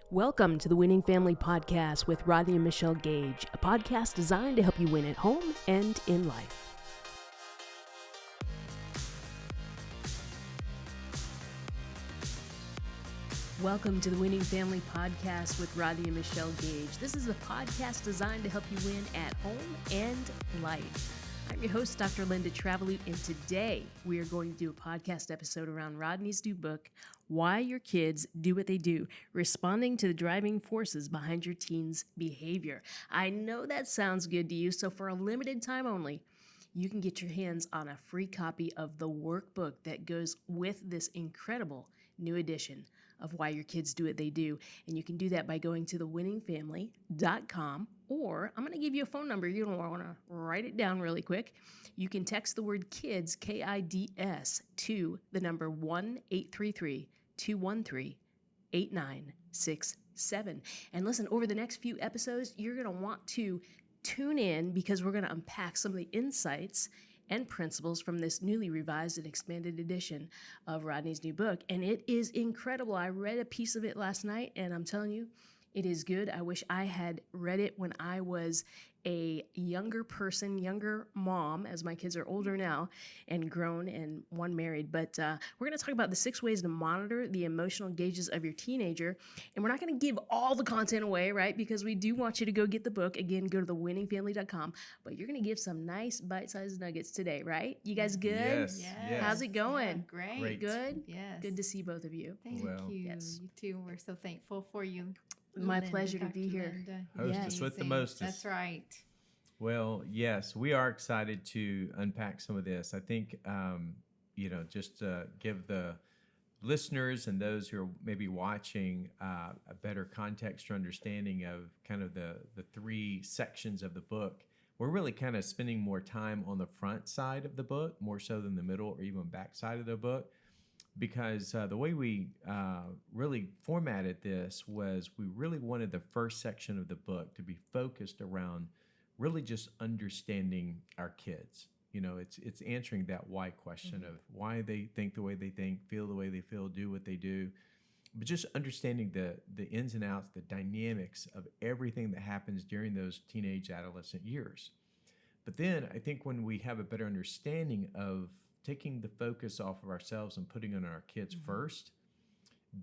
Welcome to the Winning Family Podcast with Rodney and Michelle Gage, a podcast designed to help you win at home and in life. Welcome to the Winning Family Podcast with Rodney and Michelle Gage. This is a podcast designed to help you win at home and life. I'm your host, Dr. Linda Travelute, and today we are going to do a podcast episode around Rodney's new book, Why Your Kids Do What They Do, Responding to the Driving Forces Behind Your Teen's Behavior. I know that sounds good to you, so for a limited time only, you can get your hands on a free copy of the workbook that goes with this incredible new edition of Why Your Kids Do What They Do. And you can do that by going to thewinningfamily.com, or I'm going to give you a phone number. You're going to want to write it down really quick. You can text the word KIDS, K-I-D-S, to the number 1-833-213-8967. And listen, over the next few episodes, you're going to want to tune in because we're going to unpack some of the insights and principles from this newly revised and expanded edition of Rodney's new book. And it is incredible. I read a piece of it last night, and I'm telling you, it is good. I wish I had read it when I was a younger person, younger mom, as my kids are older now and grown and one married. But we're going to talk about the 6 ways to monitor the emotional gauges of your teenager. And we're not going to give all the content away, right? Because we do want you to go get the book. Again, go to thewinningfamily.com. But you're going to give some nice bite-sized nuggets today, right? You guys good? Yes. How's it going? Yeah, Great. Good? Yes. Good to see both of you. Thank Well. you. Yes. You too. We're so thankful for you. My Linda, pleasure to Dr. be here. Linda. Hostess with the Amazing. mostest. That's right. Well, yes, we are excited to unpack some of this. I think, just to give the listeners and those who are maybe watching a better context or understanding of kind of the 3 sections of the book, we're really kind of spending more time on the front side of the book, more so than the middle or even back side of the book. Because the way we really formatted this was we really wanted the first section of the book to be focused around really just understanding our kids. You know, it's answering that why question of why they think the way they think, feel the way they feel, do what they do. But just understanding the ins and outs, the dynamics of everything that happens during those teenage adolescent years. But then I think when we have a better understanding of taking the focus off of ourselves and putting it on our kids first,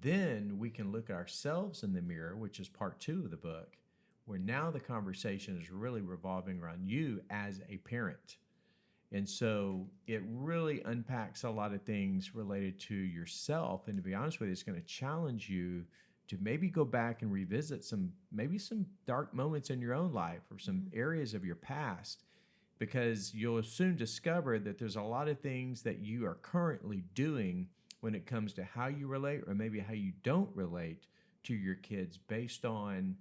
then we can look at ourselves in the mirror, which is part 2 of the book, where now the conversation is really revolving around you as a parent. And so it really unpacks a lot of things related to yourself. And to be honest with you, it's going to challenge you to maybe go back and revisit some dark moments in your own life or some areas of your past, because you'll soon discover that there's a lot of things that you are currently doing when it comes to how you relate or maybe how you don't relate to your kids based on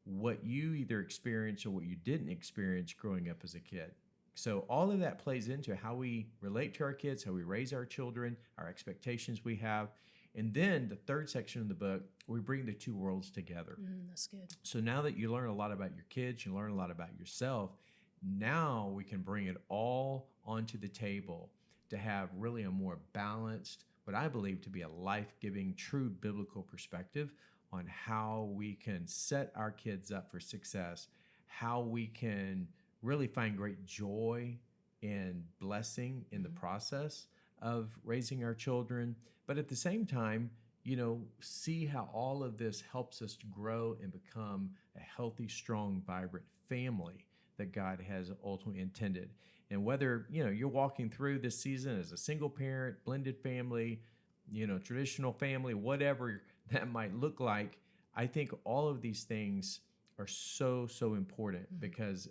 what you either experienced or what you didn't experience growing up as a kid. So all of that plays into how we relate to our kids, how we raise our children, our expectations we have. And then the 3rd section of the book, we bring the 2 worlds together. That's good. So now that you learn a lot about your kids, you learn a lot about yourself, now we can bring it all onto the table to have really a more balanced, what I believe to be a life-giving, true biblical perspective on how we can set our kids up for success, how we can really find great joy and blessing in the process of raising our children, but at the same time, see how all of this helps us to grow and become a healthy, strong, vibrant family that God has ultimately intended. And whether, you're walking through this season as a single parent, blended family, traditional family, whatever that might look like, I think all of these things are so, so important because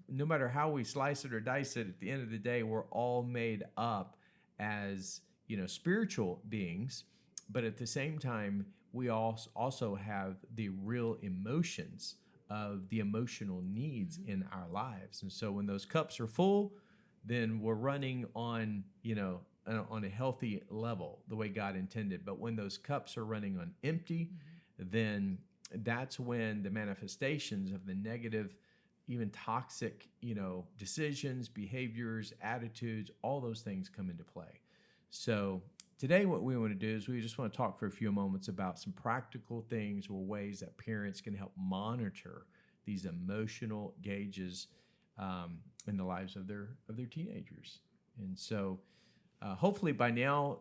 no matter how we slice it or dice it, at the end of the day, we're all made up as, spiritual beings. But at the same time, we also have the real emotions of the emotional needs in our lives. And so when those cups are full, then we're running on, on a healthy level, the way God intended. But when those cups are running on empty, then that's when the manifestations of the negative, even toxic, decisions, behaviors, attitudes, all those things come into play. So today what we want to do is we just want to talk for a few moments about some practical things or ways that parents can help monitor these emotional gauges in the lives of their teenagers. And so hopefully by now,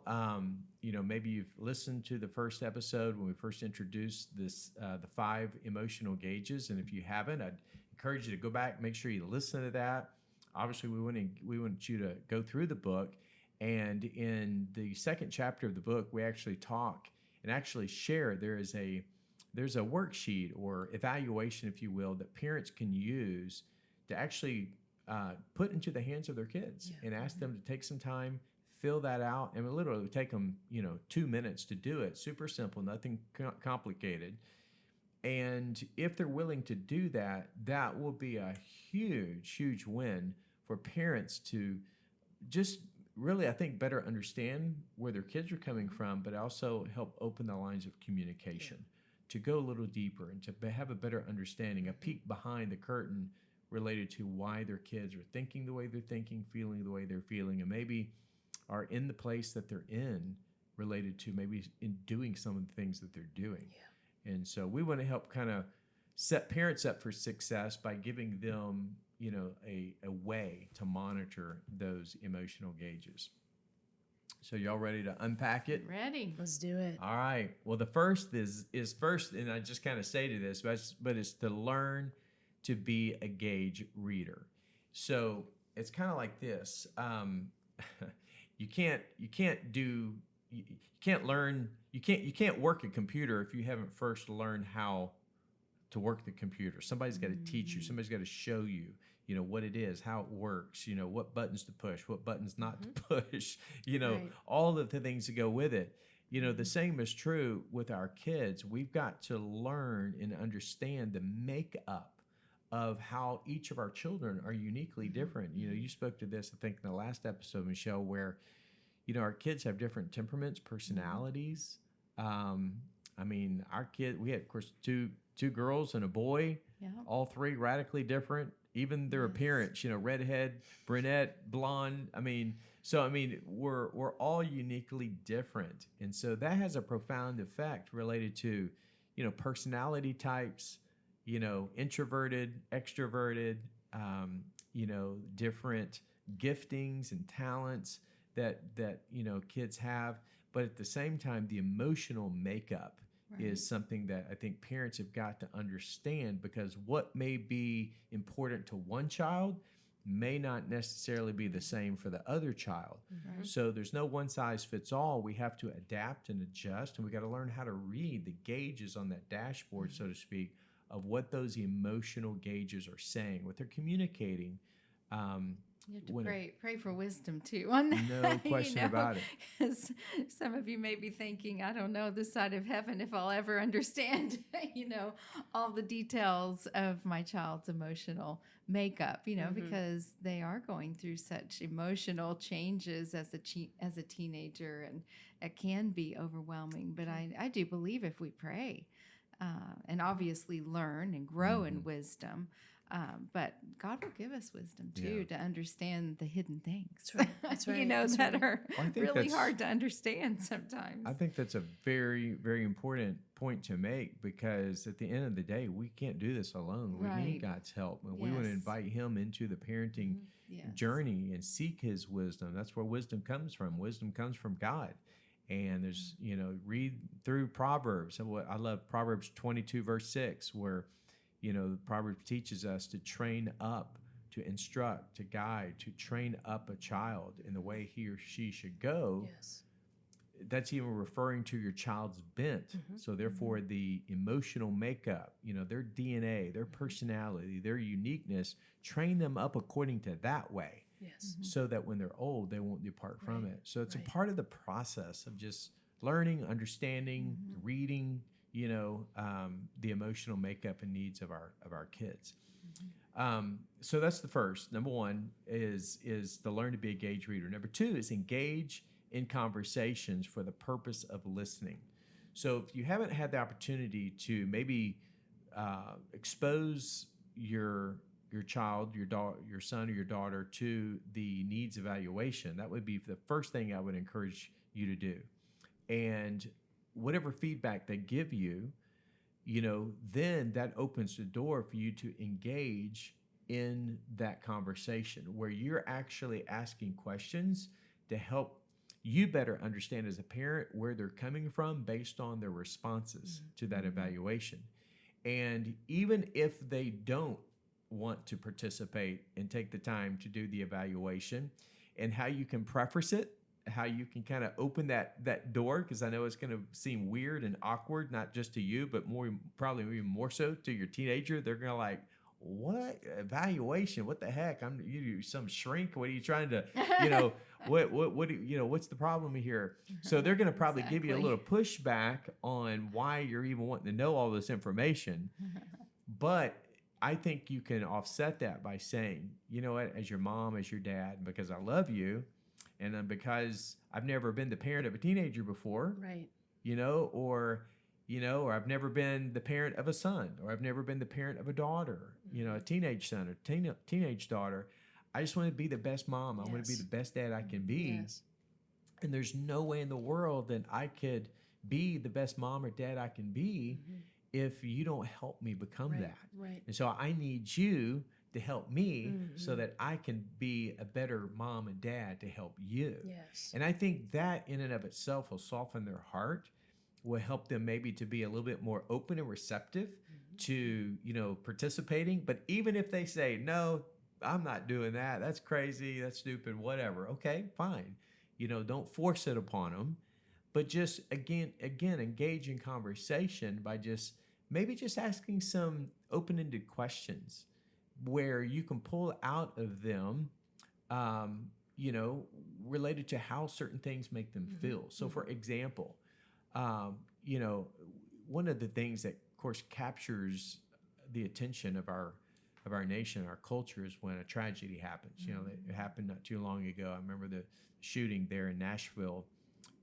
maybe you've listened to the first episode when we first introduced this, the 5 emotional gauges. And if you haven't, I'd encourage you to go back, make sure you listen to that. Obviously, we want you to go through the book. And in the second chapter of the book, we actually talk and actually share. There's a worksheet or evaluation, if you will, that parents can use to actually put into the hands of their kids and ask them to take some time, fill that out, and it literally would take them 2 minutes to do it. Super simple, nothing complicated. And if they're willing to do that, that will be a huge win for parents to just really, I think, better understand where their kids are coming from, but also help open the lines of communication to go a little deeper and to have a better understanding, a peek behind the curtain related to why their kids are thinking the way they're thinking, feeling the way they're feeling, and maybe are in the place that they're in related to maybe in doing some of the things that they're doing. Yeah. And so we want to help kind of set parents up for success by giving them, a way to monitor those emotional gauges. So y'all ready to unpack it? Ready. Let's do it. All right. Well, the first is first, and I just kind of stated this, but it's to learn to be a gauge reader. So it's kind of like this. You can't work a computer if you haven't first learned how to work the computer. Somebody's got to teach you. Somebody's got to show you, what it is, how it works, what buttons to push, what buttons not to push, Right. all of the things that go with it. The same is true with our kids. We've got to learn and understand the makeup of how each of our children are uniquely different. You spoke to this, I think, in the last episode, Michelle, where, our kids have different temperaments, personalities. Our kid, we had, of course, two girls and a boy, all 3 radically different, even their appearance, redhead, brunette, blonde. We're all uniquely different. And so that has a profound effect related to, personality types, introverted, extroverted, different giftings and talents that kids have. But at the same time, the emotional makeup is something that I think parents have got to understand, because what may be important to one child may not necessarily be the same for the other child. Mm-hmm. So there's no one size fits all. We have to adapt and adjust, and we got to learn how to read the gauges on that dashboard, so to speak, of what those emotional gauges are saying, what they're communicating. You have to pray for wisdom too on that. No question about it. 'Cause some of you may be thinking, I don't know this side of heaven if I'll ever understand, all the details of my child's emotional makeup, because they are going through such emotional changes as a teenager, and it can be overwhelming. But I do believe if we pray and obviously learn and grow in wisdom, but God will give us wisdom too to understand the hidden things. That's right. That are really hard to understand sometimes. I think that's a very, very important point to make, because at the end of the day, we can't do this alone. We need God's help, and we want to invite Him into the parenting journey and seek His wisdom. That's where wisdom comes from. Wisdom comes from God. And there's, read through Proverbs. I love Proverbs 22, verse 6, where Proverbs teaches us to train up, to instruct, to guide, to train up a child in the way he or she should go. Yes. That's even referring to your child's bent. Mm-hmm. So therefore, the emotional makeup, their DNA, their personality, their uniqueness, train them up according to that way. Yes. So that when they're old, they won't depart from it. So it's a part of the process of just learning, understanding, reading, the emotional makeup and needs of our kids. Mm-hmm. So that's the first. Number one is to learn to be a gauge reader. Number 2 is engage in conversations for the purpose of listening. So if you haven't had the opportunity to maybe expose your child, your son or your daughter to the needs evaluation, that would be the first thing I would encourage you to do. and whatever feedback they give you, then that opens the door for you to engage in that conversation where you're actually asking questions to help you better understand as a parent where they're coming from based on their responses to that evaluation. And even if they don't want to participate and take the time to do the evaluation, and how you can preface it, how you can kind of open that door, because I know it's going to seem weird and awkward, not just to you, but probably even more so to your teenager. They're going to like, what evaluation? What the heck? You some shrink? What are you trying to, what's the problem here? So they're going to probably give you a little pushback on why you're even wanting to know all this information. But I think you can offset that by saying, you know what, as your mom, as your dad, because I love you, and then because I've never been the parent of a teenager before, right? Or I've never been the parent of a son, or I've never been the parent of a daughter, a teenage son or teenage daughter. I just want to be the best mom. I want to be the best dad I can be. Yes. And there's no way in the world that I could be the best mom or dad I can be if you don't help me become that. Right. And so I need you to help me so that I can be a better mom and dad to help you. Yes. And I think that in and of itself will soften their heart, will help them maybe to be a little bit more open and receptive to, participating. But even if they say, no, I'm not doing that, that's crazy, that's stupid, whatever. Okay, fine. Don't force it upon them, but just again, engage in conversation by just asking some open-ended questions where you can pull out of them, related to how certain things make them feel. So for example, one of the things that, of course, captures the attention of our nation, our culture, is when a tragedy happens. It happened not too long ago. I remember the shooting there in Nashville,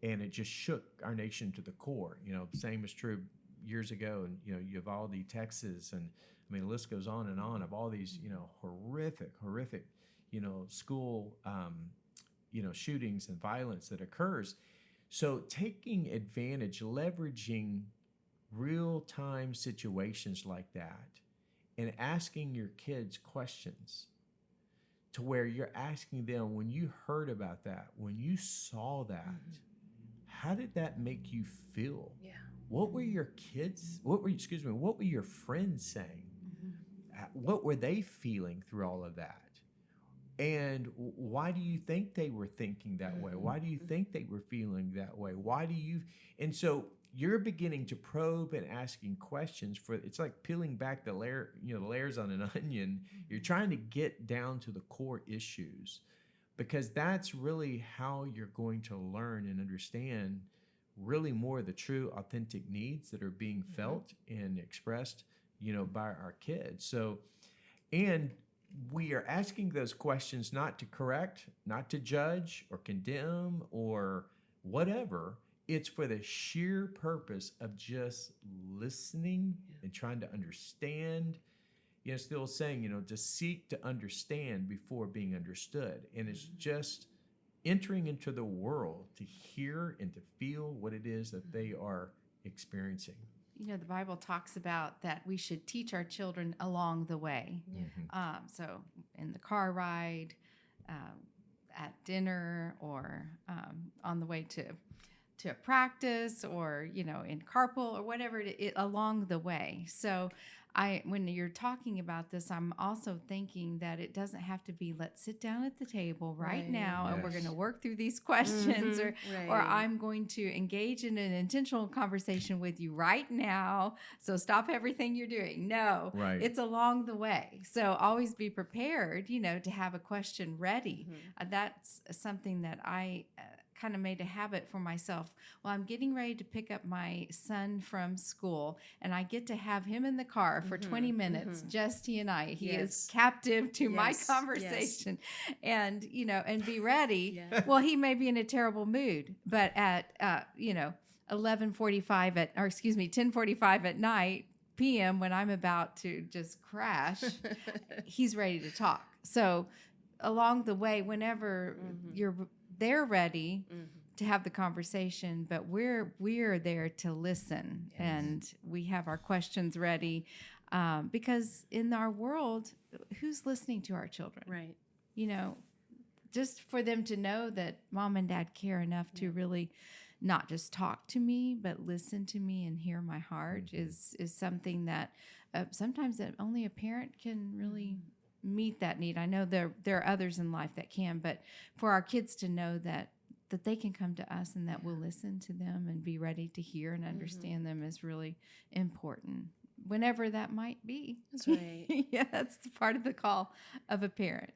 and it just shook our nation to the core. Same is true years ago, and Uvalde, Texas, and the list goes on and on of all these horrific school shootings and violence that occurs. So taking advantage, leveraging real-time situations like that, and asking your kids questions to where you're asking them, when you heard about that, when you saw that, how did that make you feel? Yeah. What were your friends saying? What were they feeling through all of that? And why do you think they were thinking that way? Why do you think they were feeling that way? And so you're beginning to probe and asking questions it's like peeling back the layers on an onion. You're trying to get down to the core issues, because that's really how you're going to learn and understand really more of the true authentic needs that are being felt and expressed, by our kids. So, and we are asking those questions not to correct, not to judge or condemn or whatever. It's for the sheer purpose of just listening and trying to understand. Still saying, to seek to understand before being understood. And it's just entering into the world to hear and to feel what it is that they are experiencing. The Bible talks about that we should teach our children along the way. So in the car ride, at dinner, or on the way to a practice, or in carpool, or whatever along the way. So when you're talking about this, I'm also thinking that it doesn't have to be, let's sit down at the table right now and we're going to work through these questions, or I'm going to engage in an intentional conversation with you right now. So stop everything you're doing. No, it's along the way. So always be prepared, to have a question ready. That's something that I kind of made a habit for myself. Well, I'm getting ready to pick up my son from school, and I get to have him in the car for 20 minutes, just he and I. He is captive to my conversation, and be ready. Well, he may be in a terrible mood, but at 10:45 at night p.m. when I'm about to just crash, he's ready to talk. So along the way, whenever they're ready, to have the conversation, but we're there to listen, and we have our questions ready, because in our world, who's listening to our children? Right. You know, just for them to know that mom and dad care enough to really not just talk to me, but listen to me and hear my heart is something that sometimes that only a parent can really meet that need. I know there are others in life that can, but for our kids to know that they can come to us and that we'll listen to them and be ready to hear and understand them is really important, whenever that might be. That's right. Yeah, that's part of the call of a parent.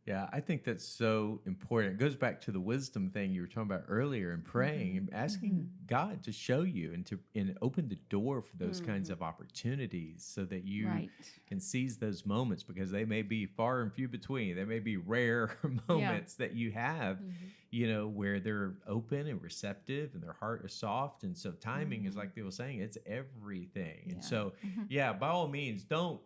Yeah, I think that's so important. It goes back to the wisdom thing you were talking about earlier, and praying and asking God to show you and open the door for those kinds of opportunities, so that you can seize those moments, because they may be far and few between. They may be rare moments that you have, you know, where they're open and receptive and their heart is soft. And so timing is, like they were saying, it's everything. And so, by all means, don't,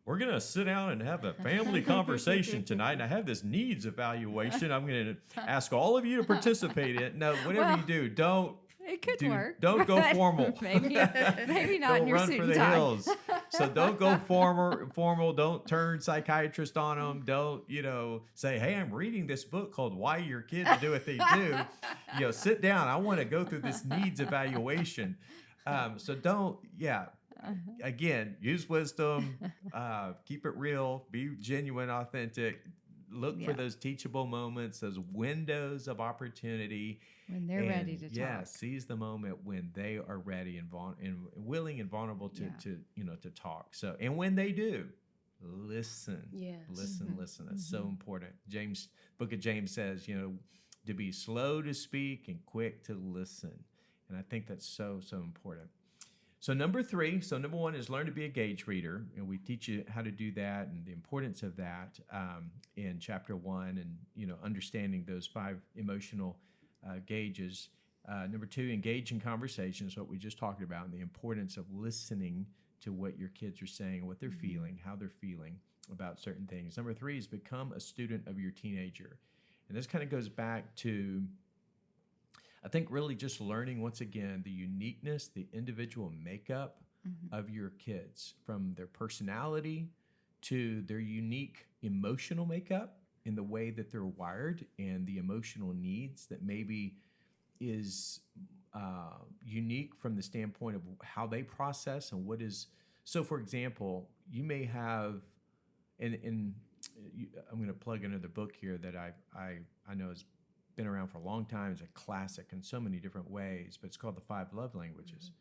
we're going to sit down and have a family conversation tonight, and I have this needs evaluation I'm going to ask all of you to participate in. No, whatever you do, don't. It could work. Don't go formal. maybe not in your run suit for and the tie. hills. So don't go formal. Don't turn psychiatrist on them. Don't, say, hey, I'm reading this book called Why Your Kids Do What They Do. Sit down. I want to go through this needs evaluation. So don't, again, use wisdom, keep it real, be genuine, authentic, look for those teachable moments, those windows of opportunity. When they're ready to talk. Yeah, seize the moment when they are ready and willing and vulnerable to talk. So, and when they do, listen. Yes. Listen. That's so important. Book of James says, to be slow to speak and quick to listen. And I think that's so, so important. So number one is learn to be a gauge reader. And we teach you how to do that and the importance of that in chapter 1, and, understanding those 5 emotional gauges. Number 2, engage in conversations, what we just talked about, and the importance of listening to what your kids are saying, what they're feeling, how they're feeling about certain things. Number 3 is become a student of your teenager. And this kind of goes back to, I think, really just learning, once again, the uniqueness, the individual makeup of your kids, from their personality to their unique emotional makeup in the way that they're wired, and the emotional needs that maybe is unique from the standpoint of how they process and what is. So, for example, you may have, I'm going to plug another book here that I know has been around for a long time. It's a classic in so many different ways, but it's called The 5 Love Languages.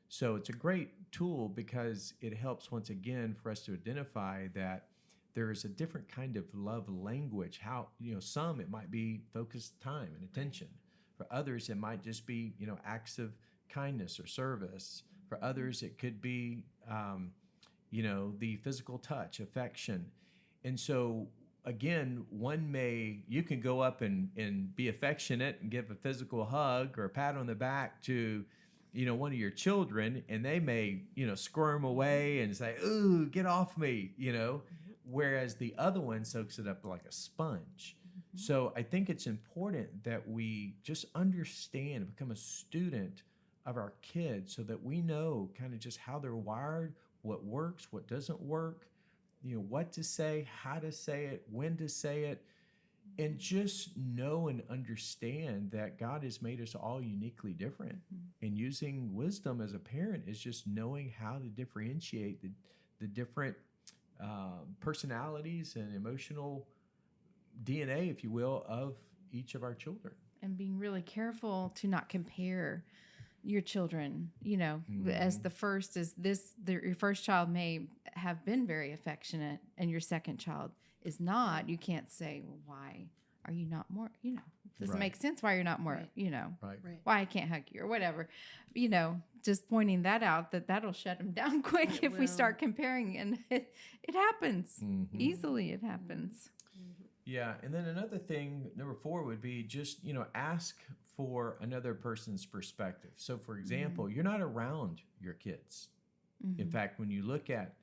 So it's a great tool because it helps, once again, for us to identify that there is a different kind of love language. How, some, it might be focused time and attention. For others, it might just be, acts of kindness or service. For others, it could be, the physical touch, affection. And so, again, you can go up and be affectionate and give a physical hug or a pat on the back to, one of your children, and they may, squirm away and say, "Ooh, get off me," whereas the other one soaks it up like a sponge. So I think it's important that we just understand, become a student of our kids, so that we know kind of just how they're wired, what works, what doesn't work, what to say, how to say it, when to say it, and just know and understand that God has made us all uniquely different. And using wisdom as a parent is just knowing how to differentiate the different personalities and emotional DNA, if you will, of each of our children. And being really careful to not compare your children, as the first is this, your first child may have been very affectionate and your second child is not. You can't say, well, why are you not more, doesn't make sense why you're not more, why I can't hug you or whatever, just pointing that out, that'll shut them down quick if we start comparing, and it happens easily. It happens. Yeah. And then another thing, number 4 would be just, ask for another person's perspective. So, for example, you're not around your kids. In fact, when you look at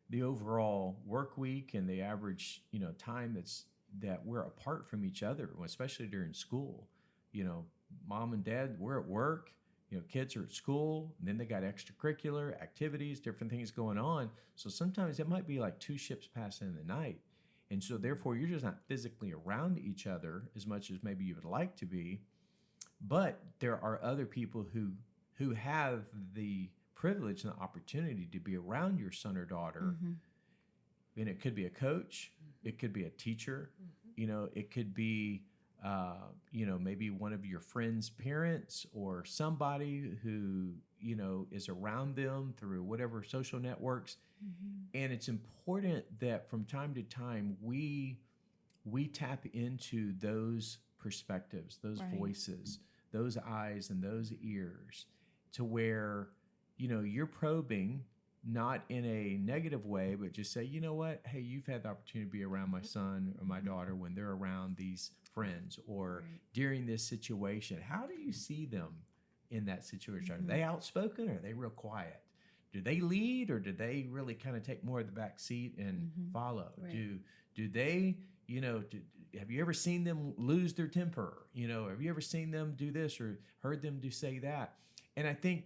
the overall work week and the average, time that's, that we're apart from each other, especially during school. You know, mom and dad, we're at work, you know, kids are at school, and then they got extracurricular activities, different things going on. So sometimes it might be like two ships passing in the night. And so therefore you're just not physically around each other as much as maybe you would like to be. But there are other people who have the privilege and the opportunity to be around your son or daughter. And it could be a coach, it could be a teacher, you know, it could be, you know, maybe one of your friends' parents or somebody who, you know, is around them through whatever social networks. And it's important that from time to time we tap into those perspectives, those voices, those eyes and those ears, to where, you know, you're probing, not in a negative way, but just say, you know what, hey, you've had the opportunity to be around my son or my daughter when they're around these friends or during this situation. How do you see them in that situation? Are they outspoken or are they real quiet? Do they lead or do they really kind of take more of the back seat and follow? Do they, you know, have you ever seen them lose their temper? You know, have you ever seen them do this or heard them say that? And I think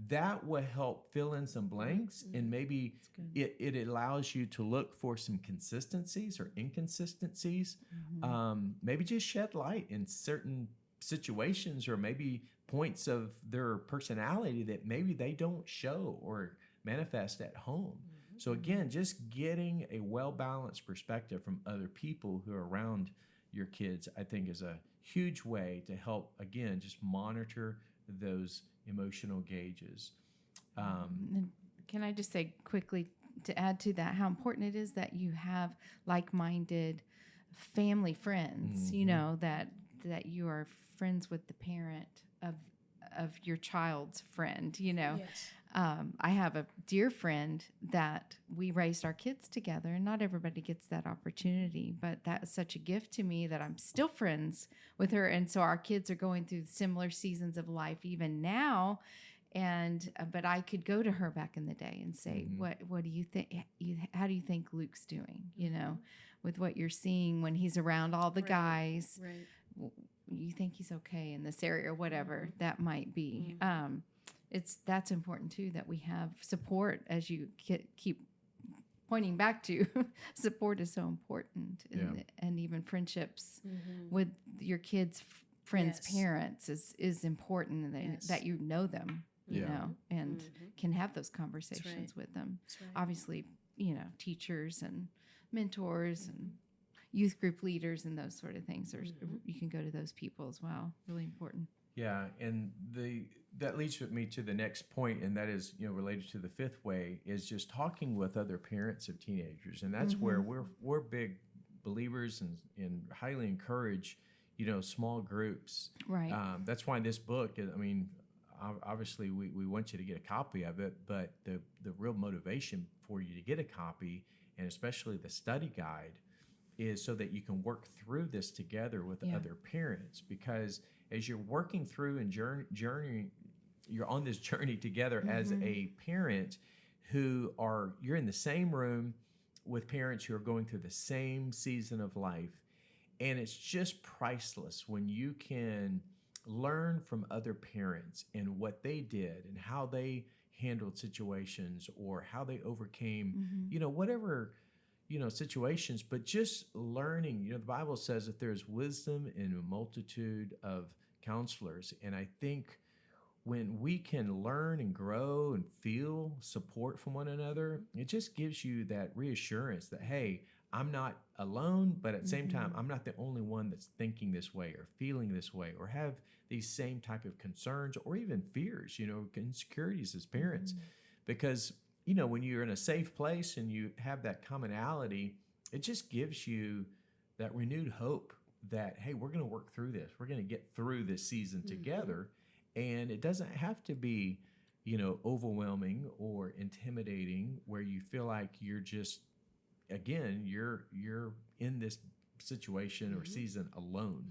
that will help fill in some blanks, and maybe it allows you to look for some consistencies or inconsistencies. Maybe just shed light in certain situations or maybe points of their personality that maybe they don't show or manifest at home. So again, just getting a well-balanced perspective from other people who are around your kids, I think, is a huge way to help, again, just monitor those emotional gauges. Can I just say quickly to add to that how important it is that you have like-minded family friends, you know, that you are friends with the parent of your child's friend, you know. I have a dear friend that we raised our kids together, and not everybody gets that opportunity, but that is such a gift to me that I'm still friends with her. And so our kids are going through similar seasons of life even now. And but I could go to her back in the day and say, what do you think? How do you think Luke's doing? You know, with what you're seeing when he's around all the guys, you think he's okay in this area or whatever that might be. That's important too, that we have support, as you keep pointing back to. Support is so important, and even friendships with your kids' friends' parents is important, that you know them, you know, and can have those conversations with them. Obviously, you know, teachers and mentors and youth group leaders and those sort of things, you can go to those people as well. Really important. Yeah, and that leads me to the next point, and that is, you know, related to the fifth way, is just talking with other parents of teenagers, and that's where we're big believers and highly encourage, you know, small groups. Right. That's why this book, I mean, obviously we want you to get a copy of it, but the real motivation for you to get a copy, and especially the study guide, is so that you can work through this together with other parents, because as you're working through and journey, you're on this journey together as a parent you're in the same room with parents who are going through the same season of life. And it's just priceless when you can learn from other parents and what they did and how they handled situations or how they overcame, you know, whatever, you know, situations, but just learning. You know, the Bible says that there's wisdom in a multitude of counselors. And I think when we can learn and grow and feel support from one another, it just gives you that reassurance that, hey, I'm not alone, but at the same time, I'm not the only one that's thinking this way or feeling this way or have these same type of concerns or even fears, you know, insecurities as parents. Because, you know, when you're in a safe place and you have that commonality, it just gives you that renewed hope that, hey, we're going to work through this. We're going to get through this season together. And it doesn't have to be, you know, overwhelming or intimidating where you feel like you're just, again, you're in this situation or season alone.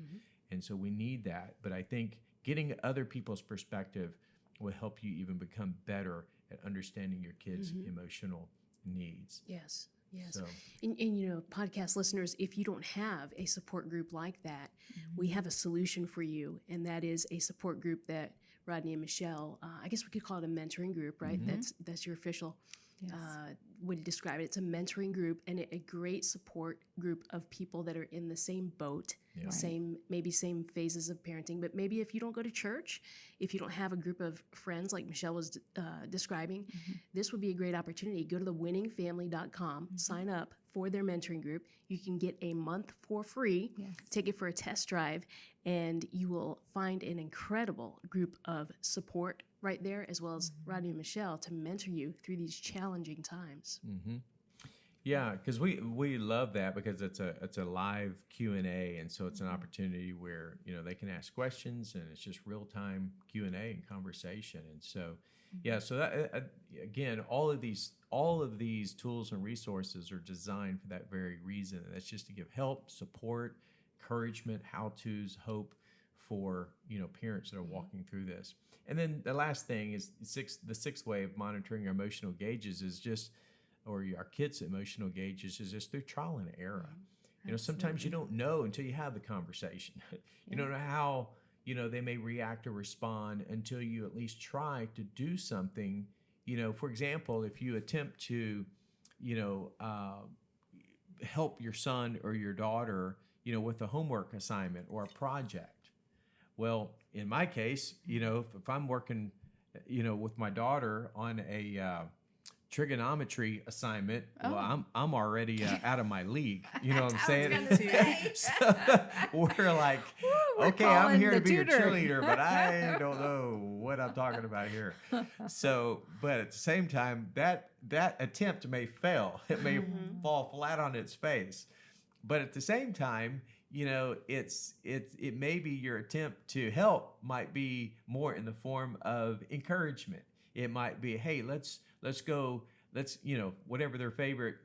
And so we need that. But I think getting other people's perspective will help you even become better at understanding your kids' emotional needs. Yes. Yes. So, And podcast listeners, if you don't have a support group like that, we have a solution for you. And that is a support group that Rodney and Michelle, I guess we could call it a mentoring group, right? That's your official Yes. way to describe it. It's a mentoring group and a great support group of people that are in the same boat, Yeah. maybe same phases of parenting. But maybe if you don't go to church, if you don't have a group of friends like Michelle was describing, this would be a great opportunity. Go to thewinningfamily.com, sign up for their mentoring group. You can get a month for free, take it for a test drive, and you will find an incredible group of support right there, as well as Rodney and Michelle to mentor you through these challenging times. yeah, because we love that because it's a live Q&A, and so it's an opportunity where they can ask questions, and it's just real time Q&A and conversation. And so yeah, so that again, all of these tools and resources are designed for that very reason. And that's just to give help, support, encouragement, how-tos, hope for parents that are walking through this. And then the last thing is the sixth way of monitoring our emotional gauges is just, or our kids' emotional gauges is just through trial and error. Sometimes you don't know until you have the conversation. You don't know how they may react or respond until you at least try to do something. For example, if you attempt to help your son or your daughter with a homework assignment or a project. Well, in my case, if I'm working, with my daughter on a trigonometry assignment, well, I'm already out of my league. You know what I'm saying? So we're like, okay, I'm here to be your cheerleader, but I don't know what I'm talking about here. So, but at the same time, that attempt may fail. It may fall flat on its face. But at the same time, it may be your attempt to help might be more in the form of encouragement. It might be, hey, let's go, whatever their favorite,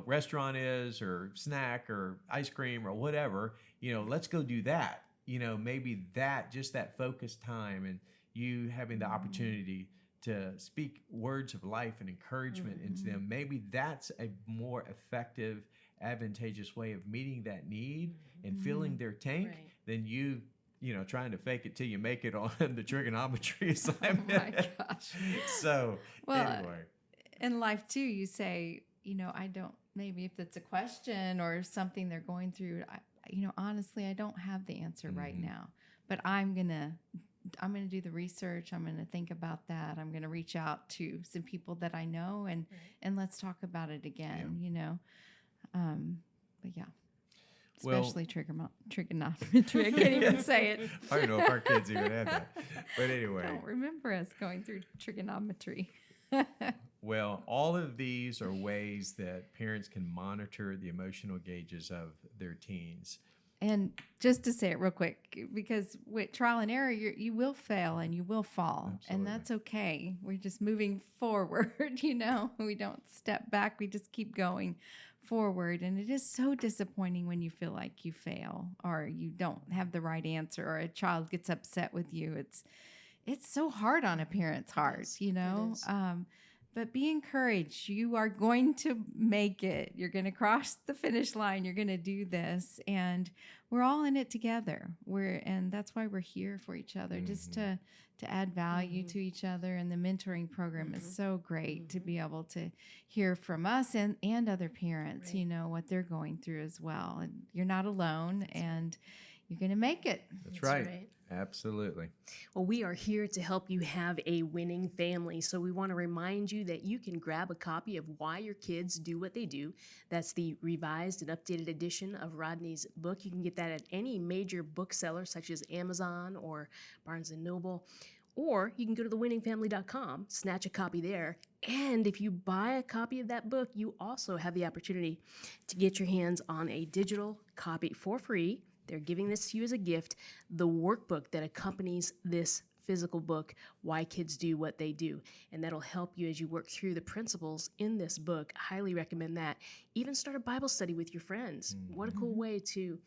restaurant is or snack or ice cream or whatever, let's go do that. Maybe that focused time and you having the opportunity to speak words of life and encouragement into them. Maybe that's a more effective, advantageous way of meeting that need and filling their tank than you trying to fake it till you make it on the trigonometry assignment. Oh my gosh. So, anyway. In life too, you say, I don't, maybe if it's a question or something they're going through, honestly, I don't have the answer right now, but I'm going to do the research. I'm going to think about that. I'm going to reach out to some people that I know and let's talk about it again, but yeah. Especially trigonometry. I can't even say it. I don't know if our kids even had that. But anyway. I don't remember us going through trigonometry. Well, all of these are ways that parents can monitor the emotional gauges of their teens. And just to say it real quick, because with trial and error, you will fail and you will fall. Absolutely. And that's okay. We're just moving forward, We don't step back. We just keep going forward. And it is so disappointing when you feel like you fail or you don't have the right answer or a child gets upset with you. It's so hard on a parent's heart, It is. But be encouraged. You are going to make it. You're going to cross the finish line. You're going to do this. And we're all in it together. And that's why we're here for each other, just to add value to each other. And the mentoring program is so great to be able to hear from us and other parents, what they're going through as well. And you're not alone and you're going to make it. That's right. Absolutely. Well, we are here to help you have a winning family. So we want to remind you that you can grab a copy of Why Your Kids Do What They Do. That's the revised and updated edition of Rodney's book. You can get that at any major bookseller such as Amazon or Barnes & Noble. Or you can go to thewinningfamily.com, snatch a copy there. And if you buy a copy of that book, you also have the opportunity to get your hands on a digital copy for free. They're giving this to you as a gift, the workbook that accompanies this physical book, Why Kids Do What They Do. And that'll help you as you work through the principles in this book. I highly recommend that. Even start a Bible study with your friends. What a cool way to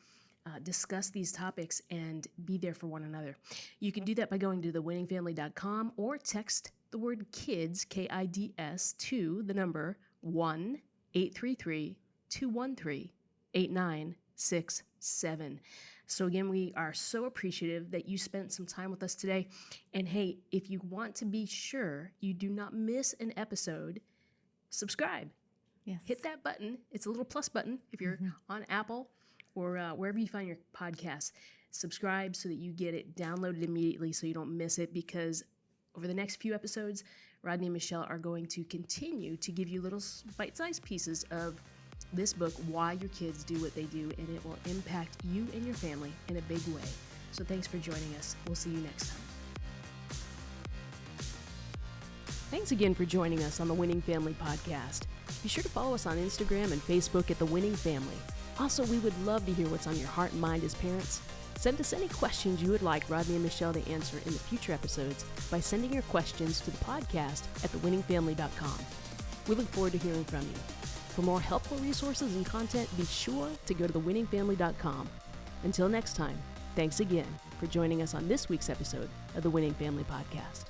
discuss these topics and be there for one another. You can do that by going to thewinningfamily.com or text the word KIDS, KIDS, to the number 1 833-213-8967. So again, we are so appreciative that you spent some time with us today. And hey, if you want to be sure you do not miss an episode, subscribe. Yes. Hit that button. It's a little plus button if you're on Apple or wherever you find your podcasts. Subscribe so that you get it downloaded immediately so you don't miss it, because over the next few episodes, Rodney and Michelle are going to continue to give you little bite-sized pieces of this book, Why Your Kids Do What They Do, and it will impact you and your family in a big way. So thanks for joining us. We'll see you next time. Thanks again for joining us on the Winning Family Podcast. Be sure to follow us on Instagram and Facebook at The Winning Family. Also, we would love to hear what's on your heart and mind as parents. Send us any questions you would like Rodney and Michelle to answer in the future episodes by sending your questions to the podcast at thewinningfamily.com. We look forward to hearing from you. For more helpful resources and content, be sure to go to thewinningfamily.com. Until next time, thanks again for joining us on this week's episode of the Winning Family Podcast.